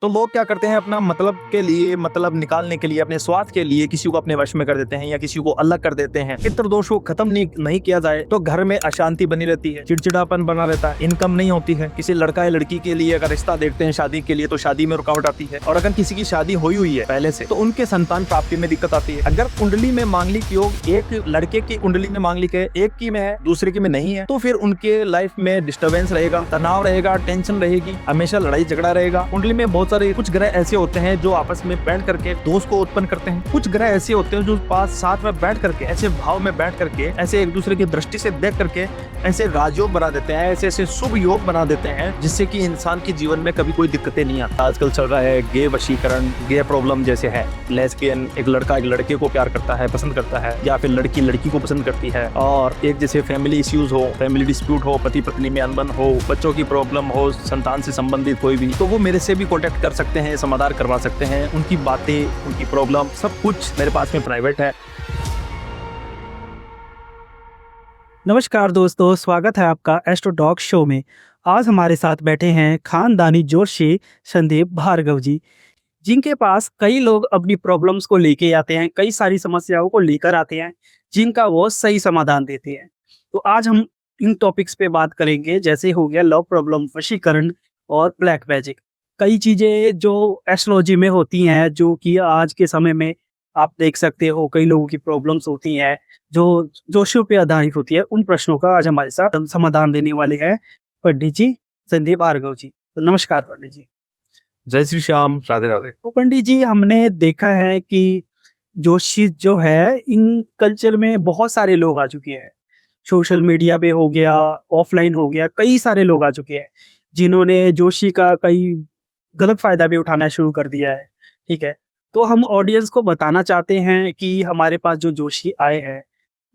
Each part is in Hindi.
तो लोग क्या करते हैं अपना मतलब के लिए मतलब निकालने के लिए अपने स्वार्थ के लिए किसी को अपने वश में कर देते हैं या किसी को अलग कर देते हैं। पितृ दोष को खत्म नहीं किया जाए तो घर में अशांति बनी रहती है, चिड़चिड़ापन बना रहता है, इनकम नहीं होती है। किसी लड़का या लड़की के लिए अगर रिश्ता देखते हैं शादी के लिए तो शादी में रुकावट आती है, और अगर किसी की शादी हुई है पहले से तो उनके संतान प्राप्ति में दिक्कत आती है। अगर कुंडली में मांगलिक योग एक लड़के की कुंडली में मांगलिक है, एक की में है दूसरे की में नहीं है, तो फिर उनके लाइफ में डिस्टर्बेंस रहेगा, तनाव रहेगा, टेंशन रहेगी, हमेशा लड़ाई झगड़ा रहेगा। कुंडली में बहुत सारे कुछ ग्रह ऐसे होते हैं जो आपस में बैठ करके दोष को उत्पन्न करते हैं, कुछ ग्रह ऐसे होते हैं जो पास साथ में बैठ करके ऐसे भाव में बैठ करके ऐसे एक दूसरे की दृष्टि से देख करके ऐसे राजयोग बना देते हैं, ऐसे ऐसे शुभ योग बना देते हैं जिससे कि इंसान के जीवन में कभी कोई दिक्कतें नहीं आती। आजकल चल रहा है गे वशीकरण, गे प्रॉब्लम जैसे है लेस्बियन, एक लड़का एक लड़के को प्यार करता है, पसंद करता है, या फिर लड़की लड़की को पसंद करती है, और एक जैसे फैमिली इश्यूज हो, फैमिली डिस्प्यूट हो, पति पत्नी में अनबन हो, बच्चों की प्रॉब्लम हो, संतान से संबंधित कोई भी, तो वो मेरे से भी कॉन्टेक्ट कर सकते हैं, समाधान करवा सकते हैं। उनकी बातें, उनकी प्रॉब्लम सब कुछ मेरे पास में प्राइवेट है। नमस्कार दोस्तों, स्वागत है आपका एस्ट्रो डॉग शो में। आज हमारे साथ बैठे हैं खानदानी ज्योतिषी संदीप भार्गव जी, जिनके पास कई लोग अपनी प्रॉब्लम्स को लेके आते हैं, कई सारी समस्याओं को लेकर आते हैं, जिनका वो सही समाधान देते हैं। तो आज हम इन टॉपिक्स पे बात करेंगे, जैसे हो गया लव प्रॉब्लम, वशीकरण और ब्लैक मैजिक। कई चीज़ें जो एस्ट्रोलॉजी में होती हैं, जो कि आज के समय में आप देख सकते हो कई लोगों की प्रॉब्लम्स होती हैं जो जोशियों पे आधारित होती है। उन प्रश्नों का आज हमारे साथ समाधान देने वाले हैं पंडित जी संदीप भार्गव जी। तो नमस्कार पंडित जी। जय श्री श्याम, राधे राधे। तो पंडित जी, हमने देखा है कि जोशी जो है इन कल्चर में बहुत सारे लोग आ चुके हैं। सोशल मीडिया पे हो गया, ऑफलाइन हो गया, कई सारे लोग आ चुके हैं जिन्होंने जोशी का कई गलत फायदा भी उठाना शुरू कर दिया है। ठीक है, तो हम ऑडियंस को बताना चाहते हैं कि हमारे पास जो जोशी आए हैं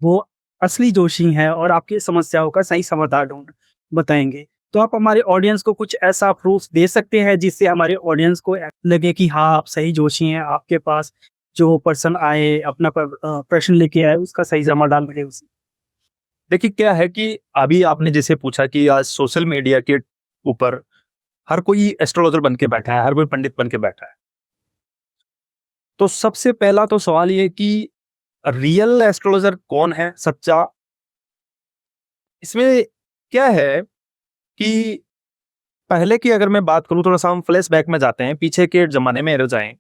वो असली जोशी हैं और आपकी समस्याओं का सही समाधान ढूंढ बताएंगे। तो आप हमारे ऑडियंस को कुछ ऐसा प्रूफ दे सकते हैं जिससे हमारे ऑडियंस को लगे कि हाँ, आप सही जोशी हैं, आपके पास जो पर्सन आए अपना प्रश्न लेके आए उसका सही समाधान मिले उसे। देखिए क्या है कि अभी आपने जैसे पूछा कि आज सोशल मीडिया के ऊपर हर कोई एस्ट्रोलॉजर बन के बैठा है, हर कोई पंडित बन के बैठा है। तो सबसे पहला तो सवाल ये कि रियल एस्ट्रोलॉजर कौन है, सच्चा? इसमें क्या है कि पहले की अगर मैं बात करूं, थोड़ा सा हम फ्लैशबैक में जाते हैं, पीछे के जमाने में रह जाएं,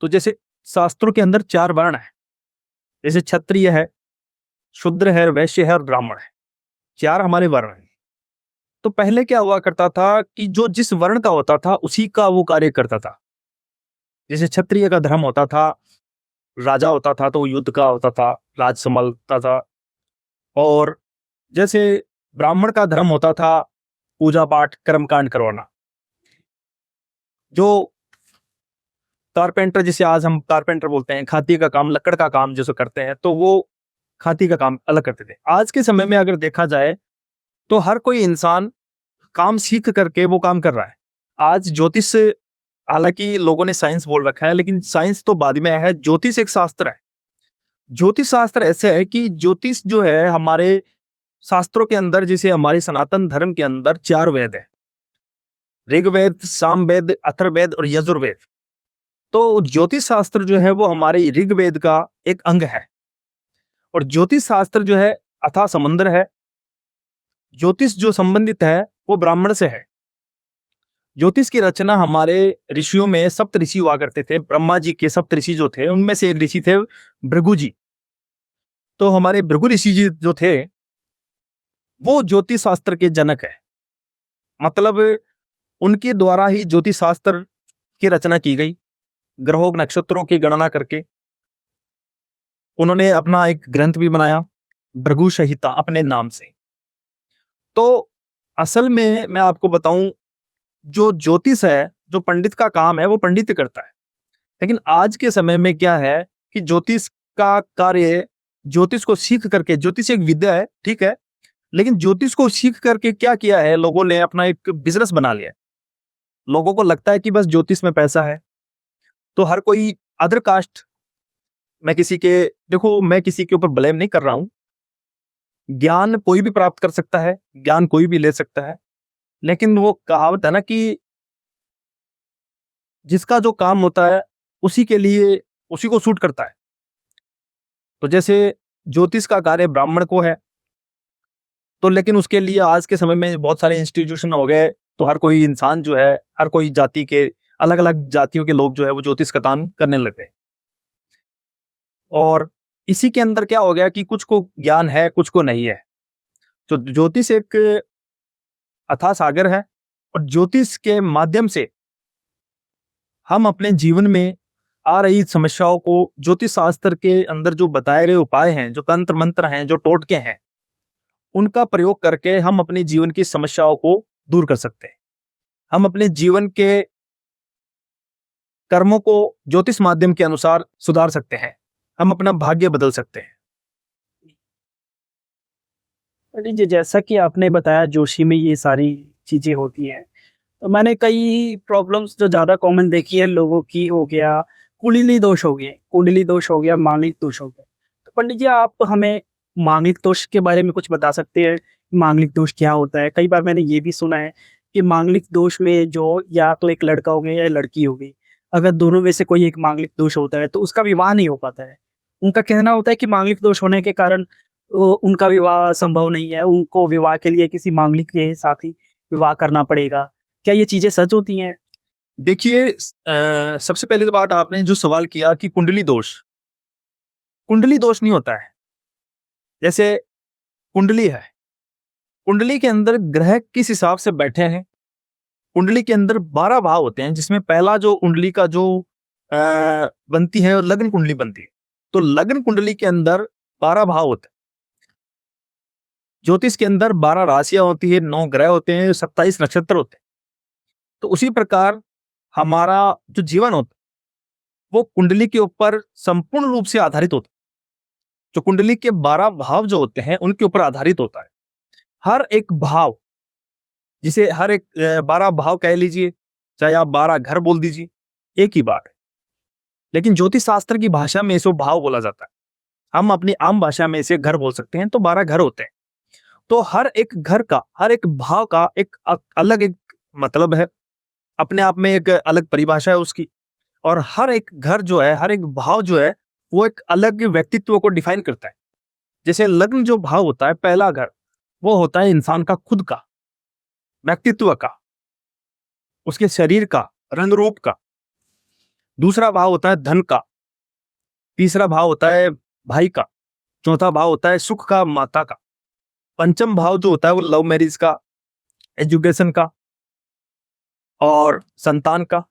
तो जैसे शास्त्रों के अंदर 4 वर्ण है, जैसे क्षत्रिय है, शूद्र है, वैश्य है और ब्राह्मण है। 4 हमारे वर्ण हैं। तो पहले क्या हुआ करता था कि जो जिस वर्ण का होता था उसी का वो कार्य करता था। जैसे क्षत्रिय का धर्म होता था, राजा होता था तो युद्ध का होता था, राज संभालता था। और जैसे ब्राह्मण का धर्म होता था पूजा पाठ कर्मकांड करवाना। जो कारपेंटर, जिसे आज हम कारपेंटर बोलते हैं, खाती का काम, लकड़ का काम जैसे करते हैं, तो वो खाती का काम अलग करते थे। आज के समय में अगर देखा जाए तो हर कोई इंसान काम सीख करके वो काम कर रहा है। आज ज्योतिष, हालांकि लोगों ने साइंस बोल रखा है लेकिन साइंस तो बाद में है। ज्योतिष एक शास्त्र है। ज्योतिष शास्त्र ऐसे है कि ज्योतिष जो है हमारे शास्त्रों के अंदर, जैसे हमारे सनातन धर्म के अंदर 4 वेद है, ऋग्वेद, सामवेद, अथर्ववेद और यजुर्वेद। तो ज्योतिष शास्त्र जो है वो हमारे ऋग्वेद का एक अंग है, और ज्योतिष शास्त्र जो है अथाह समंदर है। ज्योतिष जो संबंधित है वो ब्राह्मण से है। ज्योतिष की रचना हमारे ऋषियों में सप्त ऋषि हुआ करते थे। ब्रह्मा जी के सप्त ऋषि जो थे उनमें से एक ऋषि थे भृगु जी। तो हमारे भृगु ऋषि जी जो थे वो ज्योतिष शास्त्र के जनक है। मतलब उनके द्वारा ही ज्योतिष शास्त्र की रचना की गई। ग्रहों नक्षत्रों की गणना करके उन्होंने अपना एक ग्रंथ भी बनाया, भृगु संहिता अपने नाम से। तो असल में मैं आपको बताऊं, जो ज्योतिष है, जो पंडित का काम है वो पंडित करता है। लेकिन आज के समय में क्या है कि ज्योतिष का कार्य, ज्योतिष को सीख करके, ज्योतिष एक विद्या है ठीक है, लेकिन ज्योतिष को सीख करके क्या किया है, लोगों ने अपना एक बिजनेस बना लिया है। लोगों को लगता है कि बस ज्योतिष में पैसा है, तो हर कोई अदर कास्ट, मैं किसी के, देखो मैं किसी के ऊपर ब्लेम नहीं कर रहा हूं। ज्ञान कोई भी प्राप्त कर सकता है, ज्ञान कोई भी ले सकता है, लेकिन वो कहावत है ना कि जिसका जो काम होता है उसी के लिए उसी को सूट करता है। तो जैसे ज्योतिष का कार्य ब्राह्मण को है, तो लेकिन उसके लिए आज के समय में बहुत सारे इंस्टीट्यूशन हो गए, तो हर कोई इंसान जो है, हर कोई जाति के अलग अलग जातियों के लोग जो है वो ज्योतिष का काम करने लगे। और इसी के अंदर क्या हो गया कि कुछ को ज्ञान है, कुछ को नहीं है। तो ज्योतिष एक अथाह सागर है, और ज्योतिष के माध्यम से हम अपने जीवन में आ रही समस्याओं को ज्योतिष शास्त्र के अंदर जो बताए गए उपाय हैं, जो तंत्र मंत्र हैं, जो टोटके हैं, उनका प्रयोग करके हम अपने जीवन की समस्याओं को दूर कर सकते हैं। हम अपने जीवन के कर्मों को ज्योतिष माध्यम के अनुसार सुधार सकते हैं। हम अपना भाग्य बदल सकते हैं। पंडित जी, जैसा कि आपने बताया जोशी में ये सारी चीजें होती हैं, तो मैंने कई प्रॉब्लम्स जो ज़्यादा कॉमन देखी है लोगों की, हो गया कुंडली दोष हो गया, मांगलिक दोष हो गया। तो पंडित जी, आप हमें मांगलिक दोष के बारे में कुछ बता सकते हैं? मांगलिक दोष क्या होता है? कई बार मैंने ये भी सुना है कि मांगलिक दोष में जो या तो एक लड़का हो गया या लड़की हो गई, अगर दोनों में से कोई एक मांगलिक दोष होता है तो उसका विवाह नहीं हो पाता है। उनका कहना होता है कि मांगलिक दोष होने के कारण उनका विवाह संभव नहीं है, उनको विवाह के लिए किसी मांगलिक के साथ ही विवाह करना पड़ेगा। क्या ये चीजें सच होती हैं? देखिए, सबसे पहले तो बात, आपने जो सवाल किया कि कुंडली दोष नहीं होता है। जैसे कुंडली है, कुंडली के अंदर ग्रह किस हिसाब से बैठे हैं, कुंडली के अंदर 12 भाव होते हैं, जिसमें पहला जो कुंडली का जो बनती है, लग्न कुंडली बनती है। तो लग्न कुंडली के अंदर 12 भाव होते हैं। ज्योतिष के अंदर 12 राशियां होती है, 9 ग्रह होते हैं, 27 नक्षत्र होते हैं। तो उसी प्रकार हमारा जो जीवन होता है वो कुंडली के ऊपर संपूर्ण रूप से आधारित होता है। जो कुंडली के 12 भाव जो होते हैं उनके ऊपर आधारित होता है। हर एक भाव, जिसे हर एक 12 भाव कह लीजिए, चाहे आप 12 घर बोल दीजिए, एक ही बात है। लेकिन ज्योतिष शास्त्र की भाषा में इसे भाव बोला जाता है। हम अपनी आम भाषा में इसे घर बोल सकते हैं। तो 12 घर होते हैं। तो हर एक घर का, हर एक भाव का एक अलग एक मतलब है, अपने आप में एक अलग परिभाषा है उसकी। और हर एक घर जो है, हर एक भाव जो है, वो एक अलग व्यक्तित्व को डिफाइन करता है। जैसे लग्न जो भाव होता है, पहला घर, वो होता है इंसान का खुद का, व्यक्तित्व का, उसके शरीर का, रंग रूप का। दूसरा भाव होता है धन का। तीसरा भाव होता है भाई का। चौथा भाव होता है सुख का, माता का। पंचम भाव जो होता है वो लव मैरिज का, एजुकेशन का और संतान का।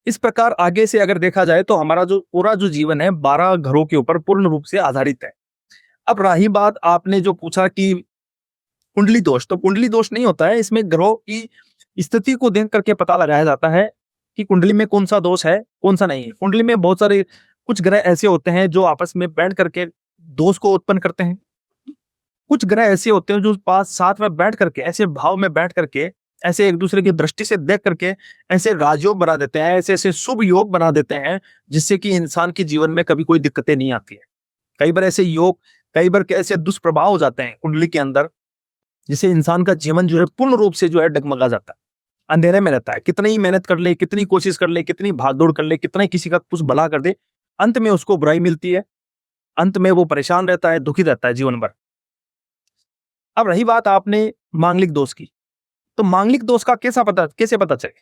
इस प्रकार आगे से अगर देखा जाए तो हमारा जो पूरा जो जीवन है 12 घरों के ऊपर पूर्ण रूप से आधारित है। अब रही बात, आपने जो पूछा कि कुंडली दोष, तो कुंडली दोष नहीं होता है। इसमें ग्रहों की स्थिति को देख करके पता लगाया जाता है कि कुंडली में कौन सा दोष है, कौन सा नहीं है। कुंडली में बहुत सारे कुछ ग्रह ऐसे होते हैं जो आपस में बैठ करके दोष को उत्पन्न करते हैं। कुछ ग्रह ऐसे होते हैं जो पास साथ में बैठ करके, ऐसे भाव में बैठ करके, ऐसे एक दूसरे की दृष्टि से देख करके ऐसे राजयोग बना देते हैं, ऐसे ऐसे शुभ योग बना देते हैं, जिससे कि इंसान के जीवन में कभी कोई दिक्कतें नहीं आती है। कई बार ऐसे योग, कई बार ऐसे दुष्प्रभाव हो जाते हैं कुंडली के अंदर, जिससे इंसान का जीवन जो है पूर्ण रूप से जो है डगमगा जाता है, अंधेरे में रहता है। कितनी ही मेहनत कर ले, कितनी कोशिश कर ले, कितनी भागदौड़ कर ले, कितना ही किसी का कुछ भला कर दे, अंत में उसको बुराई मिलती है। अंत में वो परेशान रहता है, दुखी रहता है जीवन भर। अब रही बात आपने मांगलिक दोष की, तो मांगलिक दोष का कैसे पता चले?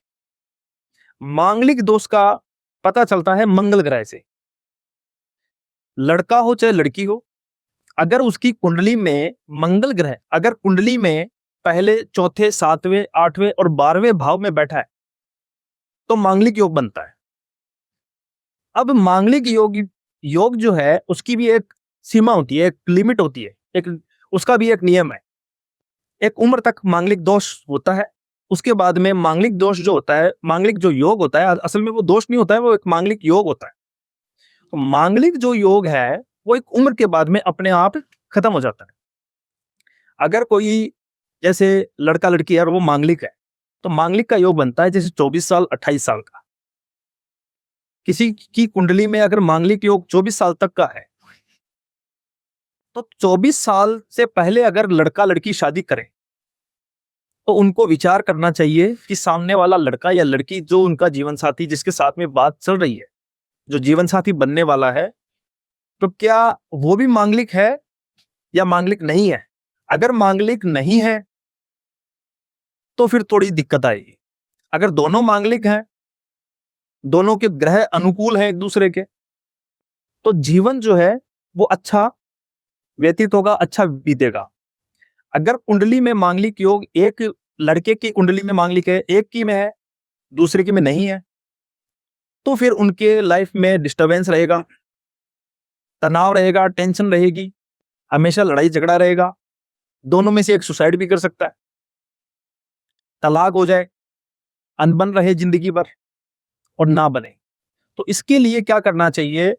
मांगलिक दोष का पता चलता है मंगल ग्रह से। लड़का हो चाहे लड़की हो, अगर उसकी कुंडली में मंगल ग्रह अगर कुंडली में पहले, चौथे, सातवें, आठवें और 12वें भाव में बैठा है तो मांगलिक योग बनता है। अब मांगलिक योग जो है उसकी भी एक सीमा होती है, एक लिमिट होती है, एक उसका भी एक नियम है। एक उम्र तक मांगलिक दोष होता है। उसके बाद में मांगलिक दोष जो होता है, मांगलिक जो योग होता है, असल में वो दोष नहीं होता है, वो एक मांगलिक योग होता है। तो मांगलिक जो योग है वो एक उम्र के बाद में अपने आप खत्म हो जाता है। अगर कोई जैसे लड़का लड़की है और वो मांगलिक है, तो मांगलिक का योग बनता है जैसे 24 साल 28 साल का। किसी की कुंडली में अगर मांगलिक योग 24 साल तक का है, तो 24 साल से पहले अगर लड़का लड़की शादी करें तो उनको विचार करना चाहिए कि सामने वाला लड़का या लड़की जो उनका जीवन साथी जिसके साथ में बात चल रही है, जो जीवन साथी बनने वाला है, तो क्या वो भी मांगलिक है या मांगलिक नहीं है। अगर मांगलिक नहीं है तो फिर थोड़ी दिक्कत आएगी। अगर दोनों मांगलिक हैं, दोनों के ग्रह अनुकूल हैं एक दूसरे के, तो जीवन जो है वो अच्छा व्यतीत होगा, अच्छा बीतेगा। अगर कुंडली में मांगलिक योग एक लड़के की कुंडली में मांगलिक है, एक की में है, दूसरे की में नहीं है, तो फिर उनके लाइफ में डिस्टरबेंस रहेगा, तनाव रहेगा, टेंशन रहेगी, हमेशा लड़ाई झगड़ा रहेगा। दोनों में से एक सुसाइड भी कर सकता है, तलाक हो जाए, अनबन रहे जिंदगी भर और ना बने। तो इसके लिए क्या करना चाहिए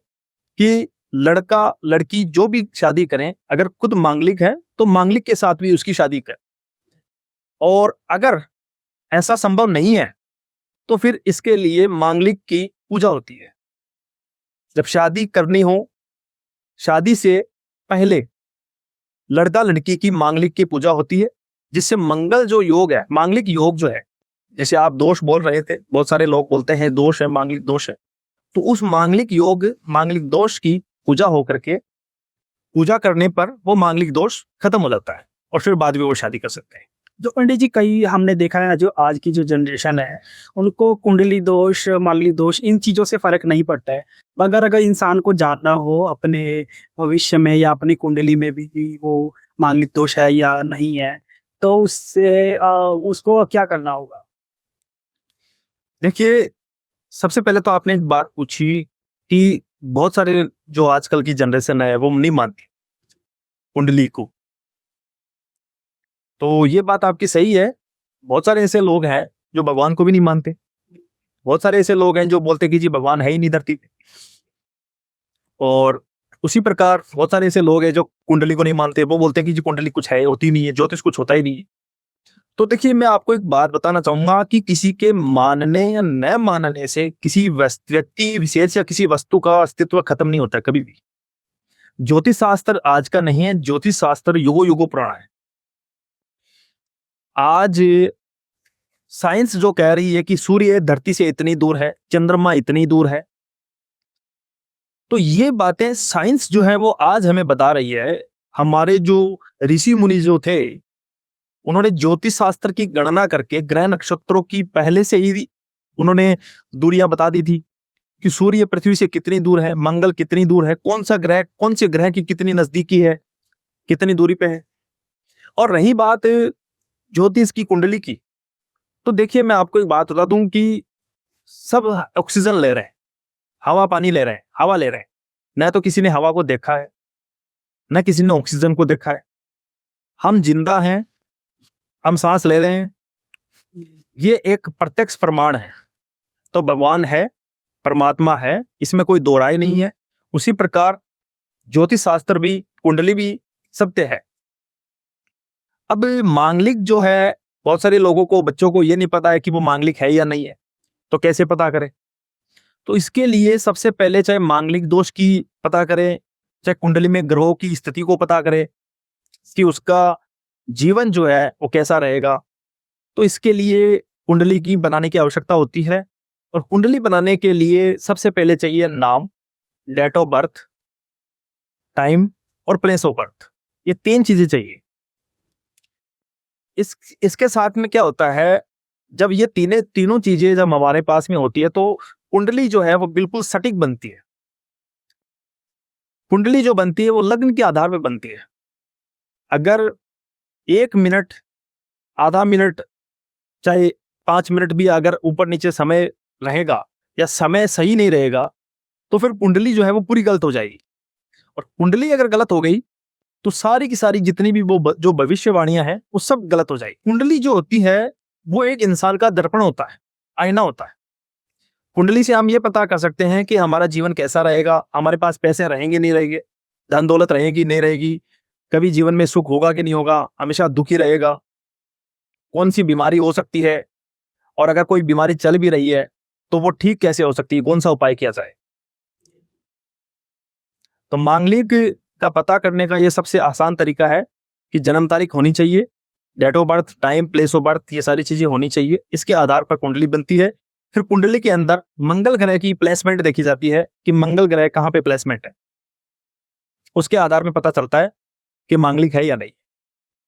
कि लड़का लड़की जो भी शादी करें, अगर खुद मांगलिक है तो मांगलिक के साथ भी उसकी शादी करें, और अगर ऐसा संभव नहीं है तो फिर इसके लिए मांगलिक की पूजा होती है। जब शादी करनी हो, शादी से पहले लड़का लड़की की मांगलिक की पूजा होती है, जिससे मंगल जो योग है, मांगलिक योग जो है, जैसे आप दोष बोल रहे थे, बहुत सारे लोग बोलते हैं दोष है, मांगलिक दोष है, तो उस मांगलिक योग, मांगलिक दोष की पूजा होकर के, पूजा करने पर वो मांगलिक दोष खत्म हो जाता है और फिर बाद में वो शादी कर सकते हैं। जो पंडित जी, कई हमने देखा है जो आज की जो जनरेशन है उनको कुंडली दोष, मांगलिक दोष, इन चीज़ों से फर्क नहीं पड़ता है। मगर अगर इंसान को जानना हो अपने भविष्य में या अपनी कुंडली में भी वो मांगलिक दोष है या नहीं है, तो उससे उसको क्या करना होगा? देखिए, सबसे पहले तो आपने एक बात पूछी कि बहुत सारे जो आजकल की जनरेशन है वो नहीं मानती कुंडली को। तो ये बात आपकी सही है। बहुत सारे ऐसे लोग हैं जो भगवान को भी नहीं मानते। बहुत सारे ऐसे लोग हैं जो बोलते कि जी भगवान है ही नहीं धरती पे। और उसी प्रकार बहुत सारे ऐसे लोग हैं जो कुंडली को नहीं मानते। वो बोलते हैं कि जी कुंडली कुछ है, होती नहीं है, ज्योतिष कुछ होता ही नहीं है। तो देखिए, मैं आपको एक बात बताना चाहूंगा कि किसी के मानने या न मानने से किसी व्यक्ति विशेष या किसी वस्तु का अस्तित्व खत्म नहीं होता कभी भी। ज्योतिष शास्त्र आज का नहीं है, ज्योतिष शास्त्र युगों युगों पुराना है। आज साइंस जो कह रही है कि सूर्य धरती से इतनी दूर है, चंद्रमा इतनी दूर है, तो ये बातें साइंस जो है वो आज हमें बता रही है। हमारे जो ऋषि मुनि जो थे, उन्होंने ज्योतिष शास्त्र की गणना करके ग्रह नक्षत्रों की पहले से ही उन्होंने दूरियां बता दी थी कि सूर्य पृथ्वी से कितनी दूर है, मंगल कितनी दूर है, कौन सा ग्रह कौन से ग्रह की कितनी नजदीकी है, कितनी दूरी पे है। और रही बात ज्योतिष की कुंडली की, तो देखिए मैं आपको एक बात बता दूं कि सब ऑक्सीजन ले रहे हैं, हवा पानी ले रहे हैं, हवा ले रहे हैं। न तो किसी ने हवा को देखा है, न किसी ने ऑक्सीजन को देखा है। हम जिंदा हैं, हम सांस ले रहे हैं, ये एक प्रत्यक्ष प्रमाण है। तो भगवान है, परमात्मा है, इसमें कोई दो राय नहीं है। उसी प्रकार ज्योतिष शास्त्र भी, कुंडली भी सत्य है। अब मांगलिक जो है, बहुत सारे लोगों को, बच्चों को ये नहीं पता है कि वो मांगलिक है या नहीं है, तो कैसे पता करें? तो इसके लिए सबसे पहले चाहे मांगलिक दोष की पता करें, चाहे कुंडली में ग्रहों की स्थिति को पता करें कि उसका जीवन जो है वो कैसा रहेगा। तो इसके लिए कुंडली की बनाने की आवश्यकता होती है। और कुंडली बनाने के लिए सबसे पहले चाहिए नाम, डेट ऑफ बर्थ, टाइम और प्लेस ऑफ बर्थ। ये 3 चीजें चाहिए। इसके साथ में क्या होता है, जब ये तीनों चीजें जब हमारे पास में होती है तो कुंडली जो है वो बिल्कुल सटीक बनती है। कुंडली जो बनती है वो लग्न के आधार पर बनती है। अगर 1 मिनट, आधा मिनट, चाहे 5 मिनट भी अगर ऊपर नीचे समय रहेगा या समय सही नहीं रहेगा, तो फिर कुंडली जो है वो पूरी गलत हो जाएगी। और कुंडली अगर गलत हो गई तो सारी की सारी जितनी भी वो जो भविष्यवाणियां हैं वो सब गलत हो जाएगी। कुंडली जो होती है वो एक इंसान का दर्पण होता है, आईना होता है। कुंडली से हम ये पता कर सकते हैं कि हमारा जीवन कैसा रहेगा, हमारे पास पैसे रहेंगे नहीं रहेंगे, धन दौलत रहेगी नहीं रहेगी, कभी जीवन में सुख होगा कि नहीं होगा, हमेशा दुखी रहेगा, कौन सी बीमारी हो सकती है, और अगर कोई बीमारी चल भी रही है तो वो ठीक कैसे हो सकती है, कौन सा उपाय किया जाए। तो मांगलिक का पता करने का ये सबसे आसान तरीका है कि जन्म तारीख होनी चाहिए, date of birth, time, place of birth, ये सारी चीजें होनी चाहिए। इसके आधार पर कुंडली बनती है। फिर कुंडली के अंदर मंगल ग्रह की प्लेसमेंट देखी जाती है कि मंगल ग्रह कहाँ पे प्लेसमेंट है। उसके आधार में पता चलता है कि मांगलिक है या नहीं।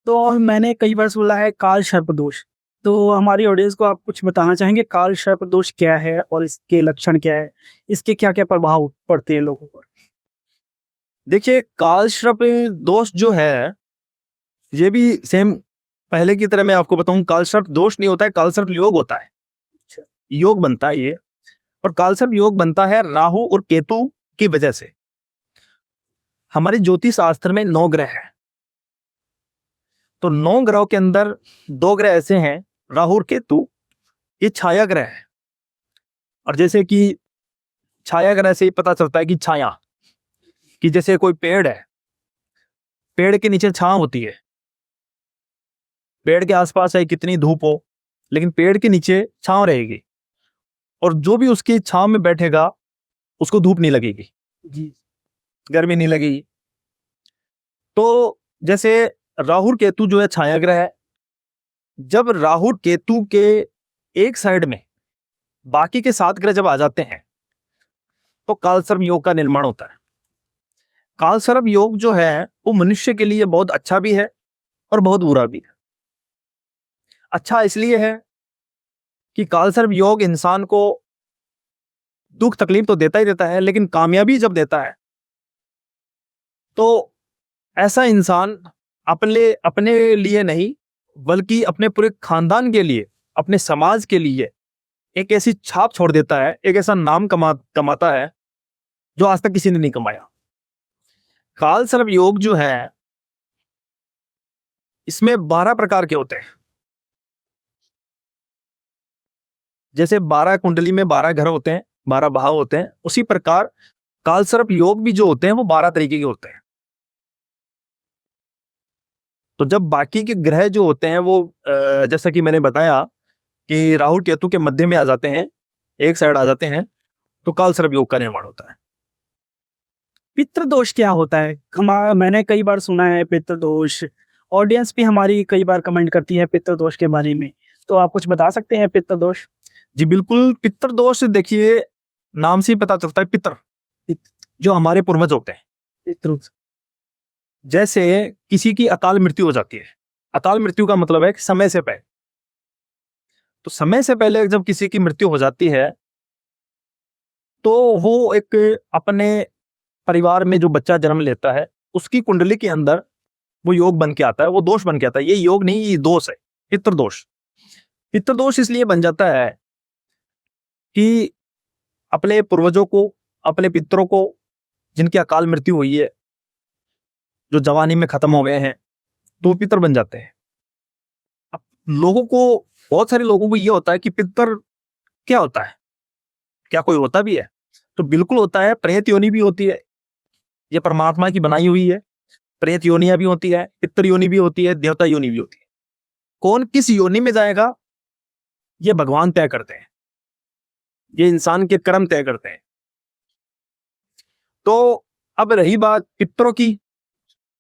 तो मैंने कई बार सुना है काल सर्प दोष, तो हमारी ऑडियंस को आप कुछ बताना चाहेंगे काल सर्प दोष क्या है और इसके लक्षण क्या है, इसके क्या क्या प्रभाव पड़ते हैं लोगों पर? देखिए, कालसर्प दोष जो है ये भी सेम पहले की तरह मैं आपको बताऊं, कालसर्प दोष नहीं होता है, कालसर्प योग होता है। योग बनता है ये, और कालसर्प योग बनता है राहु और केतु की वजह से। हमारे ज्योतिष शास्त्र में 9 ग्रह है, तो 9 ग्रहों के अंदर 2 ग्रह ऐसे हैं, राहु और केतु, ये छाया ग्रह है। और जैसे कि छाया ग्रह से पता चलता है कि छाया, कि जैसे कोई पेड़ है, पेड़ के नीचे छांव होती है। पेड़ के आसपास है कितनी धूप हो, लेकिन पेड़ के नीचे छांव रहेगी, और जो भी उसकी छांव में बैठेगा उसको धूप नहीं लगेगी जी। गर्मी नहीं लगेगी। तो जैसे राहु केतु जो है छाया ग्रह है, जब राहु केतु के एक साइड में बाकी के 7 ग्रह जब आ जाते हैं तो कालसर्प योग का निर्माण होता है। कालसर्प योग जो है वो मनुष्य के लिए बहुत अच्छा भी है और बहुत बुरा भी है। अच्छा इसलिए है कि कालसर्प योग इंसान को दुख तकलीफ तो देता ही देता है, लेकिन कामयाबी जब देता है तो ऐसा इंसान अपने लिए नहीं बल्कि अपने पूरे खानदान के लिए, अपने समाज के लिए एक ऐसी छाप छोड़ देता है, एक ऐसा नाम कमाता है जो आज तक किसी ने नहीं कमाया। कालसर्प योग जो है इसमें 12 प्रकार के होते हैं। जैसे 12 कुंडली में 12 घर होते हैं, 12 भाव होते हैं, उसी प्रकार कालसर्प योग भी जो होते हैं वो 12 तरीके के होते हैं। तो जब बाकी के ग्रह जो होते हैं वो जैसा कि मैंने बताया कि राहु केतु के मध्य में आ जाते हैं, एक साइड आ जाते हैं, तो कालसर्प योग का निर्माण होता है। पितृदोष क्या होता है? मैंने कई बार सुना है पितृदोष, ऑडियंस भी हमारी कई बार कमेंट करती है पितृदोष के बारे में, तो आप कुछ बता सकते हैं पितृदोष? जी बिल्कुल। पितृदोष देखिए, नाम से ही पता चलता है, पितर जो हमारे पूर्वज होते हैं। पितृ जैसे किसी की अकाल मृत्यु हो जाती है, अकाल मृत्यु का मतलब है कि समय से पहले। तो समय से पहले जब किसी की मृत्यु हो जाती है तो वो एक अपने परिवार में जो बच्चा जन्म लेता है उसकी कुंडली के अंदर वो योग बन के आता है, वो दोष बन के आता है। ये योग नहीं, ये दोष है, पितृदोष। पितृदोष इसलिए बन जाता है कि अपने पूर्वजों को, अपने पितरों को जिनकी अकाल मृत्यु हुई है, जो जवानी में खत्म हो गए हैं, तो पितर बन जाते हैं। अब लोगों को, बहुत सारे लोगों को ये होता है कि पितर क्या होता है, क्या कोई होता भी है? तो बिल्कुल होता है। प्रेत योनि भी होती है, ये परमात्मा की बनाई हुई है। प्रेत योनियां भी होती है, पितर योनि भी होती है, देवता योनि भी होती है। कौन किस योनि में जाएगा ये भगवान तय करते हैं, ये इंसान के कर्म तय करते हैं। तो अब रही बात पितरों की,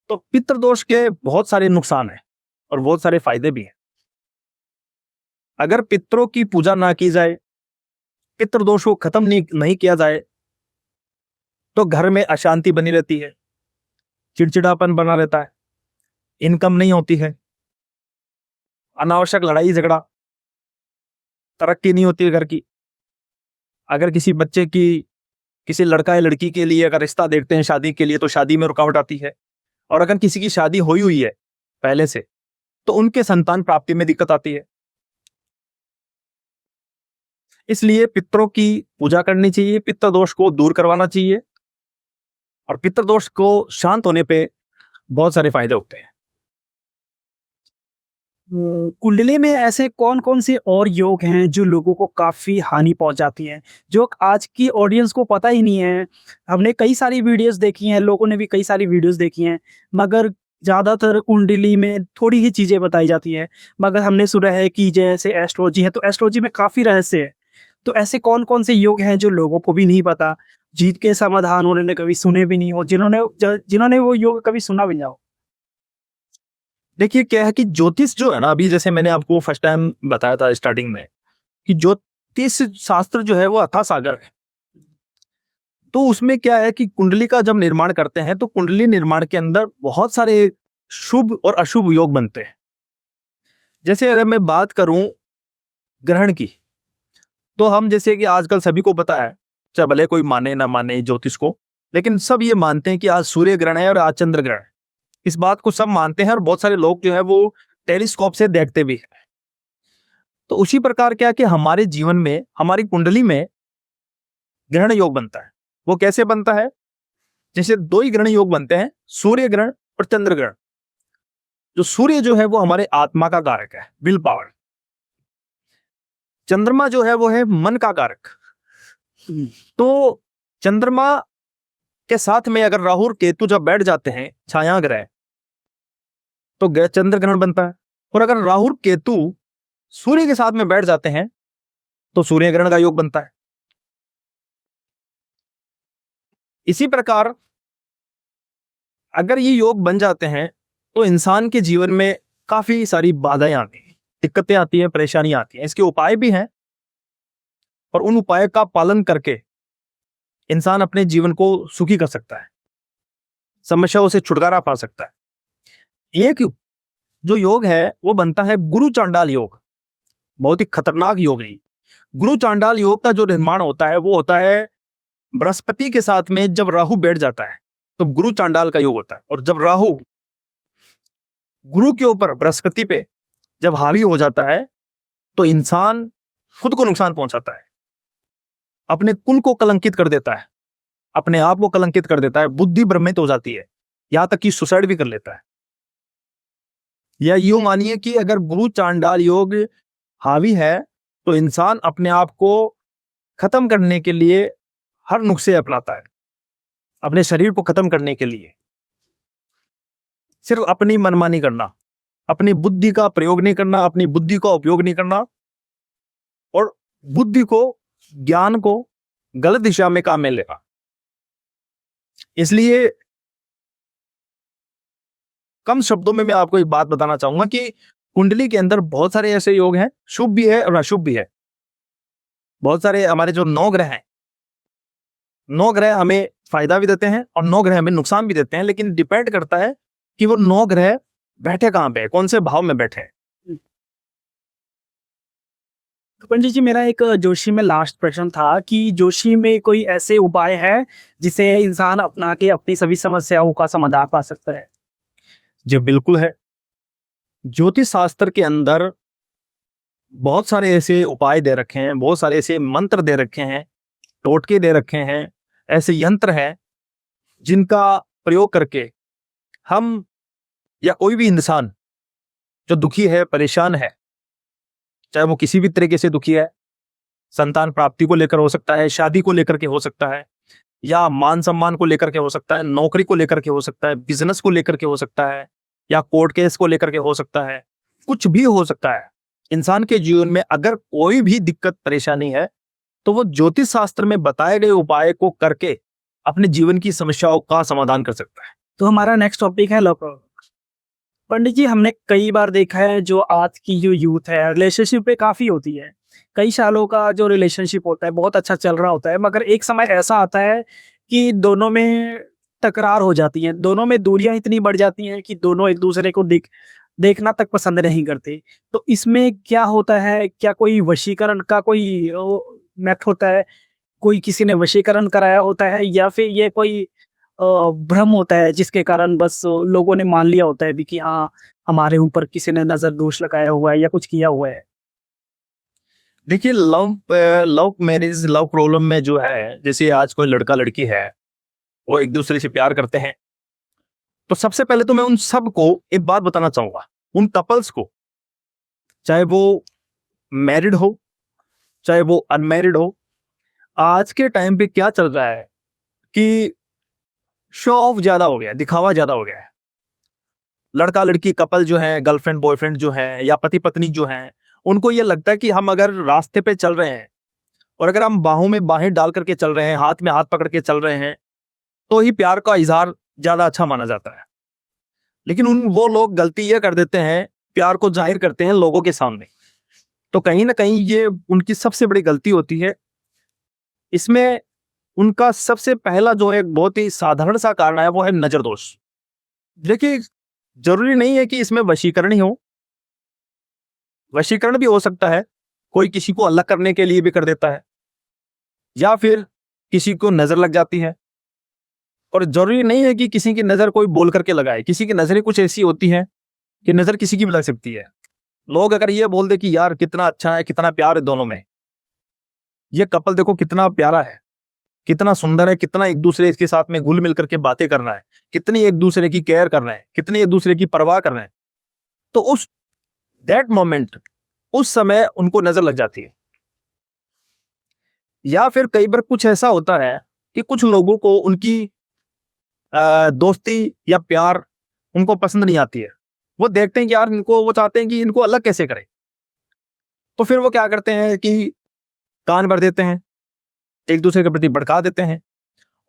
तो पितृदोष के बहुत सारे नुकसान हैं और बहुत सारे फायदे भी हैं। अगर पितरों की पूजा ना की जाए, पितृदोष को खत्म नहीं किया जाए, तो घर में अशांति बनी रहती है, चिड़चिड़ापन बना रहता है, इनकम नहीं होती है, अनावश्यक लड़ाई झगड़ा, तरक्की नहीं होती है घर की। अगर किसी बच्चे की, किसी लड़का या लड़की के लिए अगर रिश्ता देखते हैं शादी के लिए, तो शादी में रुकावट आती है। और अगर किसी की शादी हुई है पहले से, तो उनके संतान प्राप्ति में दिक्कत आती है। इसलिए पितरों की पूजा करनी चाहिए, पितृदोष को दूर करवाना चाहिए, और पितृदोष को शांत होने पे बहुत सारे फायदे होते हैं। कुंडली में ऐसे कौन कौन से और योग हैं जो लोगों को काफी हानि पहुंचाती हैं, जो आज की ऑडियंस को पता ही नहीं है? हमने कई सारी वीडियोस देखी हैं, लोगों ने भी कई सारी वीडियोस देखी हैं, मगर ज्यादातर कुंडली में थोड़ी ही चीजें बताई जाती हैं। मगर हमने सुना है कि जैसे एस्ट्रोलॉजी है, तो एस्ट्रोलॉजी में काफी रहस्य है। तो ऐसे कौन कौन से योग हैं जो लोगों को भी नहीं पता, जीत के समाधान उन्होंने कभी सुने भी नहीं हो, जिन्होंने वो योग कभी सुना भी ना हो? देखिए क्या है कि ज्योतिष जो है ना, अभी जैसे मैंने आपको फर्स्ट टाइम बताया था स्टार्टिंग में कि ज्योतिष शास्त्र जो है वो अथाह सागर है। तो उसमें क्या है कि कुंडली का जब निर्माण करते हैं तो कुंडली निर्माण के अंदर बहुत सारे शुभ और अशुभ योग बनते हैं। जैसे अगर मैं बात करूं ग्रहण की, तो हम जैसे कि आजकल सभी को पता है, चाहे भले कोई माने ना माने ज्योतिष को, लेकिन सब ये मानते हैं कि आज सूर्य ग्रहण है और आज चंद्र ग्रहण है। इस बात को सब मानते हैं और बहुत सारे लोग जो है वो टेलीस्कोप से देखते भी हैं। तो उसी प्रकार क्या है कि हमारे जीवन में, हमारी कुंडली में ग्रहण योग बनता है। वो कैसे बनता है? जैसे दो ही ग्रहण योग बनते हैं, सूर्य ग्रहण और चंद्र ग्रहण। जो सूर्य जो है वो हमारे आत्मा का कारक है, विल पावर। चंद्रमा जो है वो है मन का कारक। तो चंद्रमा के साथ में अगर राहु और केतु जब बैठ जाते हैं, छाया ग्रह, तो चंद्र ग्रहण बनता है। और अगर राहु और केतु सूर्य के साथ में बैठ जाते हैं तो सूर्य ग्रहण का योग बनता है। इसी प्रकार अगर ये योग बन जाते हैं तो इंसान के जीवन में काफी सारी बाधाएं आती हैं, दिक्कतें आती हैं, परेशानियां आती हैं। इसके उपाय भी हैं और उन उपायों का पालन करके इंसान अपने जीवन को सुखी कर सकता है, समस्याओं से छुटकारा पा सकता है। एक जो योग है वो बनता है गुरु चांडाल योग। बहुत ही खतरनाक योग है। गुरु चांडाल योग का जो निर्माण होता है वो होता है बृहस्पति के साथ में जब राहु बैठ जाता है तो गुरु चांडाल का योग होता है। और जब राहु गुरु के ऊपर बृहस्पति पे जब हावी हो जाता है तो इंसान खुद को नुकसान पहुंचाता है, अपने कुल को कलंकित कर देता है, अपने आप को कलंकित कर देता है, बुद्धि भ्रमित हो जाती है, यहां तक कि सुसाइड भी कर लेता है। या यूं मानिए कि अगर गुरु चांडाल योग हावी है तो इंसान अपने आप को खत्म करने के लिए हर नुस्खे अपनाता है, अपने शरीर को खत्म करने के लिए। सिर्फ अपनी मनमानी करना, अपनी बुद्धि का प्रयोग नहीं करना, अपनी बुद्धि का उपयोग नहीं करना और बुद्धि को, ज्ञान को गलत दिशा में काम में लेना। इसलिए कम शब्दों में मैं आपको एक बात बताना चाहूंगा कि कुंडली के अंदर बहुत सारे ऐसे योग हैं, शुभ भी है और अशुभ भी है। बहुत सारे हमारे जो 9 ग्रह हैं, 9 ग्रह हमें फायदा भी देते हैं और 9 ग्रह हमें नुकसान भी देते हैं, लेकिन डिपेंड करता है कि वो 9 ग्रह बैठे कहां पे, कौन से भाव में बैठे हैं। तो पंडित जी, मेरा एक जोशी में लास्ट प्रश्न था कि जोशी में कोई ऐसे उपाय है जिसे इंसान अपना के अपनी सभी समस्याओं का समाधान पा सकता है? जी बिल्कुल है। ज्योतिष शास्त्र के अंदर बहुत सारे ऐसे उपाय दे रखे हैं, बहुत सारे ऐसे मंत्र दे रखे हैं, टोटके दे रखे हैं, ऐसे यंत्र हैं जिनका प्रयोग करके हम या कोई भी इंसान जो दुखी है, परेशान है, चाहे वो किसी भी तरीके से दुखी है, संतान प्राप्ति को लेकर हो सकता है, शादी को लेकर के हो सकता है, या मान सम्मान को लेकर के हो सकता है, नौकरी को लेकर के हो सकता है, बिजनेस को लेकर के हो सकता है, या कोर्ट केस को लेकर के हो सकता है, कुछ भी हो सकता है। इंसान के जीवन में अगर कोई भी दिक्कत परेशानी है तो वो ज्योतिष शास्त्र में बताए गए उपाय को करके अपने जीवन की समस्याओं का समाधान कर सकता है। तो हमारा नेक्स्ट टॉपिक है लव प्रॉब्लम। पंडित जी, हमने कई बार देखा है जो आज की जो यूथ है रिलेशनशिप पे काफी होती है। कई सालों का जो रिलेशनशिप होता है बहुत अच्छा चल रहा होता है, मगर एक समय ऐसा आता है कि दोनों में तकरार हो जाती है, दोनों में दूरियां इतनी बढ़ जाती हैं कि दोनों एक दूसरे को देखना तक पसंद नहीं करते। तो इसमें क्या होता है? क्या कोई वशीकरण का कोई मेथड होता है? कोई किसी ने वशीकरण कराया होता है, या फिर ये कोई भ्रम होता है जिसके कारण बस लोगों ने मान लिया होता है भी कि हाँ, हमारे ऊपर किसी ने नजर दोष लगाया हुआ है या कुछ किया हुआ है? देखिए लव मैरिज, लव प्रॉब्लम में जो है, जैसे आज कोई लड़का लड़की है वो एक दूसरे से प्यार करते हैं, तो सबसे पहले तो मैं उन सब को एक बात बताना चाहूंगा, उन कपल्स को, चाहे वो मैरिड हो चाहे वो अनमैरिड हो, आज के टाइम पे क्या चल रहा है कि शो ऑफ ज्यादा हो गया है, दिखावा ज्यादा हो गया है। लड़का लड़की कपल जो है, गर्लफ्रेंड बॉयफ्रेंड जो है, या पति पत्नी जो है, उनको ये लगता है कि हम अगर रास्ते पे चल रहे हैं और अगर हम बाहों में बाहें डाल करके चल रहे हैं, हाथ में हाथ पकड़ के चल रहे हैं, तो ही प्यार का इजहार ज्यादा अच्छा माना जाता है। लेकिन वो लोग गलती ये कर देते हैं, प्यार को जाहिर करते हैं लोगों के सामने। तो कहीं ना कहीं ये उनकी सबसे बड़ी गलती होती है। इसमें उनका सबसे पहला जो एक बहुत ही साधारण सा कारण है वो है नजर दोष। देखिए, जरूरी नहीं है कि इसमें वशीकरण ही हो, वशीकरण भी हो सकता है। कोई किसी को अलग करने के लिए भी कर देता है, या फिर किसी को नजर लग जाती है। और जरूरी नहीं है कि किसी की नजर कोई बोल करके लगाए। किसी की नजरें कुछ ऐसी होती हैं कि नजर किसी की भी लग सकती है। लोग अगर ये बोल दे कि यार कितना अच्छा है, कितना प्यार है दोनों में, ये कपल देखो कितना प्यारा है, कितना सुंदर है, कितना एक दूसरे के साथ में घुल मिल करके बातें करना है, कितनी एक दूसरे की केयर करना है, कितनी एक दूसरे की परवाह करना है, तो उस दैट मोमेंट, उस समय उनको नजर लग जाती है। या फिर कई बार कुछ ऐसा होता है कि कुछ लोगों को उनकी दोस्ती या प्यार उनको पसंद नहीं आती है। वो देखते हैं कि यार इनको, वो चाहते हैं कि इनको अलग कैसे करें। तो फिर वो क्या करते हैं कि कान भर देते हैं, एक दूसरे के प्रति भड़का देते हैं।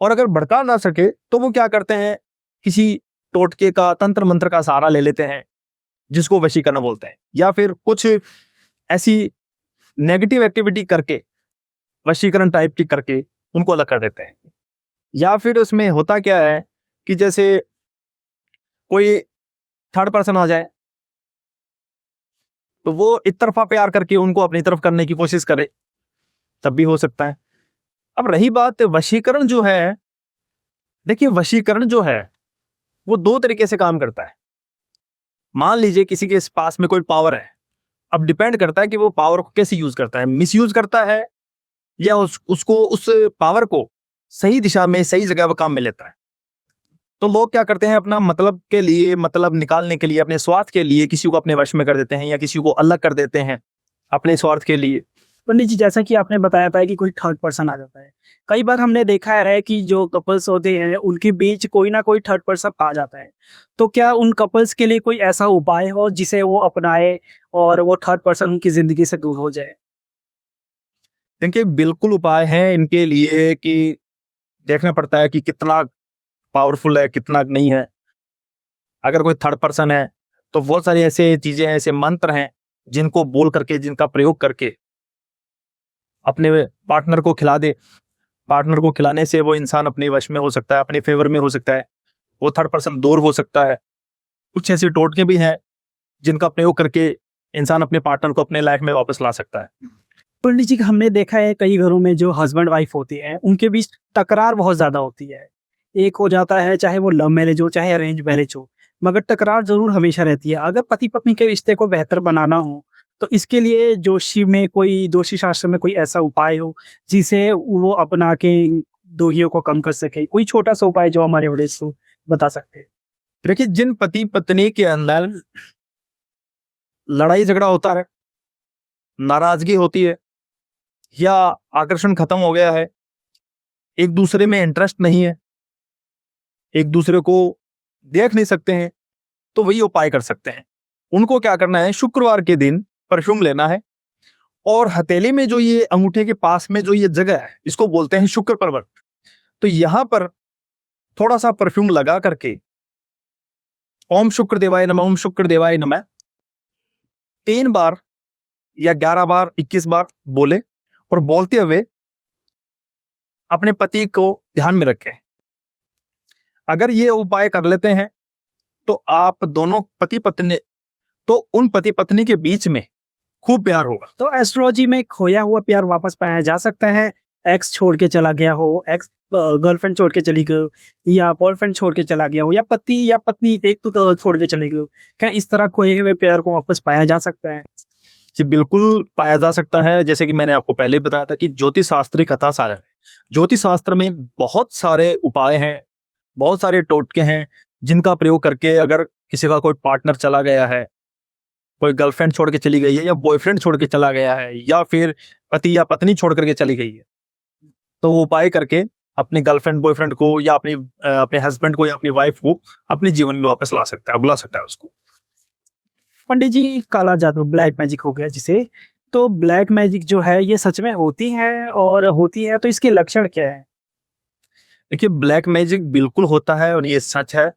और अगर भड़का ना सके तो वो क्या करते हैं, किसी टोटके का, तंत्र मंत्र का सहारा ले लेते हैं, जिसको वशीकरण बोलते हैं। या फिर कुछ ऐसी नेगेटिव एक्टिविटी करके, वशीकरण टाइप की करके उनको अलग कर देते हैं। या फिर उसमें होता क्या है कि जैसे कोई थर्ड पर्सन आ जाए, तो वो एक तरफा प्यार करके उनको अपनी तरफ करने की कोशिश करे, तब भी हो सकता है। अब रही बात वशीकरण जो है, देखिए वशीकरण जो है वो दो तरीके से काम करता है। मान लीजिए किसी के पास में कोई पावर है, अब डिपेंड करता है कि वो पावर को कैसे यूज करता है, मिसयूज करता है या उसको, उस पावर को सही दिशा में, सही जगह पर काम में लेता है। तो लोग क्या करते हैं, अपना मतलब के लिए, मतलब निकालने के लिए, अपने स्वार्थ के लिए किसी को अपने वश में कर देते हैं या किसी को अलग कर देते हैं अपने स्वार्थ के लिए। पंडित जी, जैसा कि आपने बताया था कि कोई थर्ड पर्सन आ जाता है, कई बार हमने देखा है कि जो कपल्स होते हैं उनके बीच कोई ना कोई थर्ड पर्सन आ जाता है। तो क्या उन कपल्स के लिए कोई ऐसा उपाय हो जिसे वो अपनाए और वो थर्ड पर्सन उनकी जिंदगी से दूर हो जाए? देखिए, बिल्कुल उपाय है इनके लिए कि देखना पड़ता है कि कितना पावरफुल है, कितना नहीं है। अगर कोई थर्ड पर्सन है तो बहुत सारी ऐसे चीजें हैं, ऐसे मंत्र हैं जिनको बोल करके, जिनका प्रयोग करके अपने पार्टनर को खिला दे। पार्टनर को खिलाने से वो इंसान अपने वश में हो सकता है, अपने फेवर में हो सकता है, वो थर्ड पर्सन दूर हो सकता है। कुछ ऐसे टोटके भी हैं जिनका प्रयोग करके इंसान अपने पार्टनर को अपने लाइफ में वापस ला सकता है। पंडित जी, हमने देखा है कई घरों में जो हस्बैंड वाइफ होती हैं उनके बीच तकरार बहुत ज्यादा होती है। एक हो जाता है, चाहे वो लव मैरिज हो चाहे अरेंज मैरिज हो, मगर तकरार जरूर हमेशा रहती है। अगर पति पत्नी के रिश्ते को बेहतर बनाना हो तो इसके लिए जोशी शास्त्र में कोई ऐसा उपाय हो जिसे वो अपना के दूरियों को कम कर सके, कोई छोटा सा उपाय जो हमारे ऑडियंस को बता सकते हैं? देखिए, जिन पति पत्नी के अंदर लड़ाई झगड़ा होता है, नाराजगी होती है, या आकर्षण खत्म हो गया है, एक दूसरे में इंटरेस्ट नहीं है, एक दूसरे को देख नहीं सकते हैं, तो वही उपाय कर सकते हैं। उनको क्या करना है, शुक्रवार के दिन परफ्यूम लेना है, और हथेली में जो ये अंगूठे के पास में जो ये जगह है, इसको बोलते हैं शुक्र पर्वत। तो यहां पर थोड़ा सा परफ्यूम लगा करके ओम शुक्र देवाय नमः, ओम शुक्र देवाय नमः 3 बार या 11 बार, 21 बार बोले, और बोलते हुए अपने पति को ध्यान में रखें। अगर ये उपाय कर लेते हैं तो आप दोनों पति पत्नी, तो उन पति पत्नी के बीच में खूब प्यार होगा। तो एस्ट्रोलॉजी में खोया हुआ प्यार वापस पाया जा सकता है? एक्स छोड़ के चला गया हो, एक्स गर्लफ्रेंड छोड़ के चली गई, या बॉयफ्रेंड छोड़ के चला गया हो, या पति या पत्नी एक तो छोड़ के चले गए हो, क्या इस तरह खोए हुए प्यार को वापस पाया जा सकता है? जी बिल्कुल पाया जा सकता है। जैसे कि मैंने आपको पहले बताया था कि ज्योतिष शास्त्र एक कथा सागर है। ज्योतिष शास्त्र में बहुत सारे उपाय हैं, बहुत सारे टोटके हैं जिनका प्रयोग करके अगर किसी का कोई पार्टनर चला गया है, कोई गर्लफ्रेंड छोड़ के चली गई है, या बॉयफ्रेंड छोड़ के चला गया है, या फिर पति या पत्नी छोड़ करके चली गई है, तो वो उपाय करके अपने गर्लफ्रेंड बॉयफ्रेंड को, या अपने हस्बैंड को, या अपनी वाइफ को अपने जीवन में वापस ला सकता है, बुला सकता है उसको। पंडित जी, काला जादू, ब्लैक मैजिक हो गया जिसे, तो ब्लैक मैजिक जो है ये सच में होती है, और होती है तो इसके लक्षण क्या है? देखिए, ब्लैक मैजिक बिल्कुल होता है और ये सच है।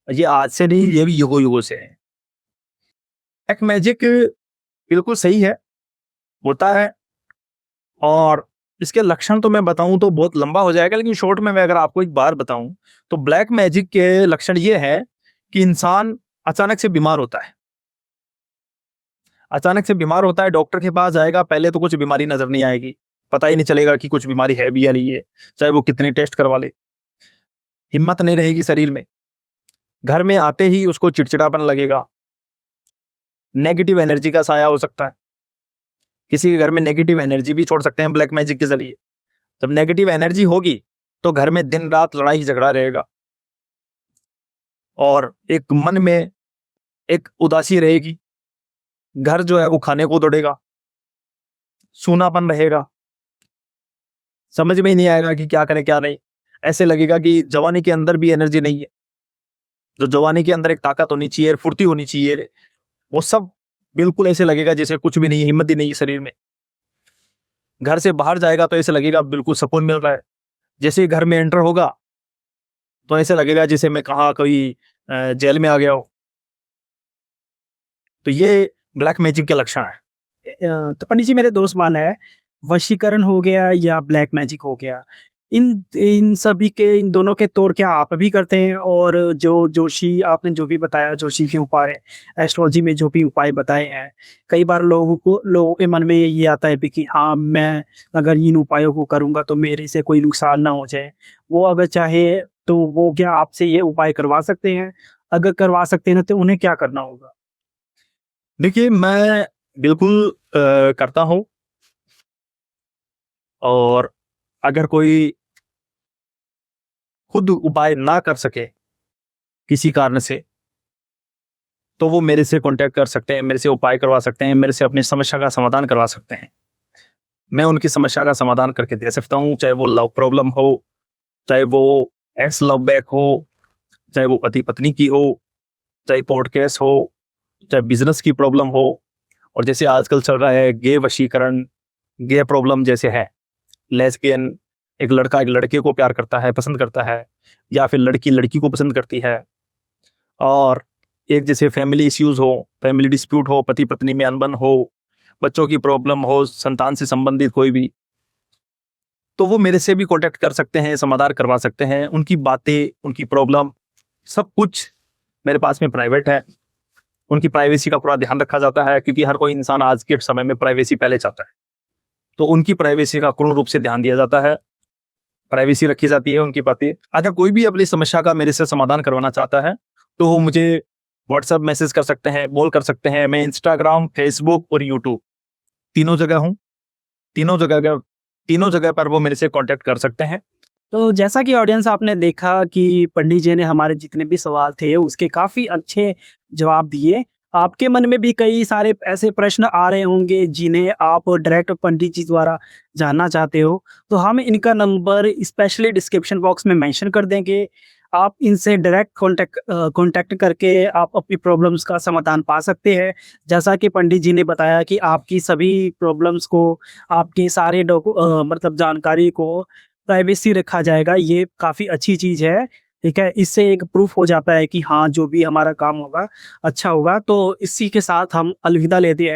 ये आज से नहीं, ये भी युगों युगों से है। ब्लैक मैजिक बिल्कुल सही है, होता है। और इसके लक्षण तो मैं बताऊं तो बहुत लंबा हो जाएगा, लेकिन शॉर्ट में मैं अगर आपको एक बार बताऊं तो ब्लैक मैजिक के लक्षण ये है कि इंसान अचानक से बीमार होता है। अचानक से बीमार होता है, डॉक्टर के पास जाएगा, पहले तो कुछ बीमारी नजर नहीं आएगी, पता ही नहीं चलेगा कि कुछ बीमारी है भी या नहीं है, चाहे वो कितने टेस्ट करवा ले। हिम्मत नहीं रहेगी शरीर में। घर में आते ही उसको चिड़चिड़ापन लगेगा, नेगेटिव एनर्जी का साया हो सकता है। किसी के घर में नेगेटिव एनर्जी भी छोड़ सकते हैं ब्लैक मैजिक के जरिए। जब नेगेटिव एनर्जी होगी तो घर में दिन रात लड़ाई झगड़ा रहेगा, और एक मन में एक उदासी रहेगी। घर जो है वो खाने को दौड़ेगा, सूनापन रहेगा, समझ में ही नहीं आएगा कि क्या करें क्या नहीं। ऐसे लगेगा कि जवानी के अंदर भी एनर्जी नहीं है। जो जवानी के अंदर एक ताकत होनी चाहिए, फुर्ती होनी चाहिए, वो सब बिल्कुल ऐसे लगेगा जैसे कुछ भी नहीं है, हिम्मत ही नहीं है शरीर में। घर से बाहर जाएगा तो ऐसे लगेगा बिल्कुल सुकून मिल रहा है। जैसे ही घर में एंटर होगा तो ऐसे लगेगा जैसे मैं कहाँ कोई जेल में आ गया हो। तो ये ब्लैक मैजिक के लक्षण है। तो पंडित जी, मेरे दोस्त मान है, वशीकरण हो गया या ब्लैक मैजिक हो गया, इन इन सभी के, इन दोनों के तौर क्या आप भी करते हैं? और जो जोशी आपने जो भी बताया, जोशी के उपाय, एस्ट्रोलॉजी में जो भी उपाय बताए हैं, कई बार लोगों के मन में ये आता है भी कि हाँ, मैं अगर इन उपायों को करूँगा तो मेरे से कोई नुकसान ना हो जाए। वो अगर चाहे तो वो क्या आपसे ये उपाय करवा सकते हैं? अगर करवा सकते हैं तो उन्हें क्या करना होगा? देखिए, मैं बिल्कुल करता हूँ। और अगर कोई खुद उपाय ना कर सके किसी कारण से, तो वो मेरे से कांटेक्ट कर सकते हैं, मेरे से उपाय करवा सकते हैं, मेरे से अपनी समस्या का समाधान करवा सकते हैं। मैं उनकी समस्या का समाधान करके दे सकता हूँ, चाहे वो लव प्रॉब्लम हो, चाहे वो एक्स लव बैक हो, चाहे वो पति पत्नी की हो, चाहे कोर्ट केस हो, चाहे बिजनेस की प्रॉब्लम हो, और जैसे आजकल चल रहा है गे वशीकरण, गे प्रॉब्लम जैसे है, लेस्बियन, एक लड़का एक लड़के को प्यार करता है, पसंद करता है, या फिर लड़की लड़की को पसंद करती है, और एक जैसे फैमिली इश्यूज हो, फैमिली डिस्प्यूट हो, पति पत्नी में अनबन हो, बच्चों की प्रॉब्लम हो, संतान से संबंधित कोई भी, तो वो मेरे से भी कांटेक्ट कर सकते हैं, समाधान करवा सकते हैं। उनकी बातें, उनकी प्रॉब्लम, सब कुछ मेरे पास में प्राइवेट है। उनकी प्राइवेसी का पूरा ध्यान रखा जाता है, क्योंकि हर कोई इंसान आज के समय में प्राइवेसी पहले चाहता है। तो उनकी प्राइवेसी का पूर्ण रूप से ध्यान दिया जाता है, प्राइवेसी रखी जाती है उनकी बातें। अगर कोई भी अपनी समस्या का मेरे से समाधान करवाना चाहता है तो वो मुझे व्हाट्सएप मैसेज कर सकते हैं, कॉल कर सकते हैं। मैं इंस्टाग्राम, फेसबुक और यूट्यूब तीनों जगह हूँ। तीनों जगह पर वो मेरे से कांटेक्ट कर सकते हैं। तो जैसा कि ऑडियंस आपने देखा कि पंडित जी ने हमारे जितने भी सवाल थे उसके काफ़ी अच्छे जवाब दिए। आपके मन में भी कई सारे ऐसे प्रश्न आ रहे होंगे जिन्हें आप डायरेक्ट पंडित जी द्वारा जानना चाहते हो, तो हम इनका नंबर स्पेशली डिस्क्रिप्शन बॉक्स में मेंशन कर देंगे। आप इनसे डायरेक्ट कॉन्टैक्ट करके आप अपनी प्रॉब्लम्स का समाधान पा सकते हैं। जैसा कि पंडित जी ने बताया कि आपकी सभी प्रॉब्लम्स को, आपके सारे मतलब जानकारी को प्राइवेसी रखा जाएगा। ये काफ़ी अच्छी चीज़ है, ठीक है? इससे एक प्रूफ हो जाता है कि हाँ, जो भी हमारा काम होगा अच्छा होगा। तो इसी के साथ हम अलविदा लेते हैं।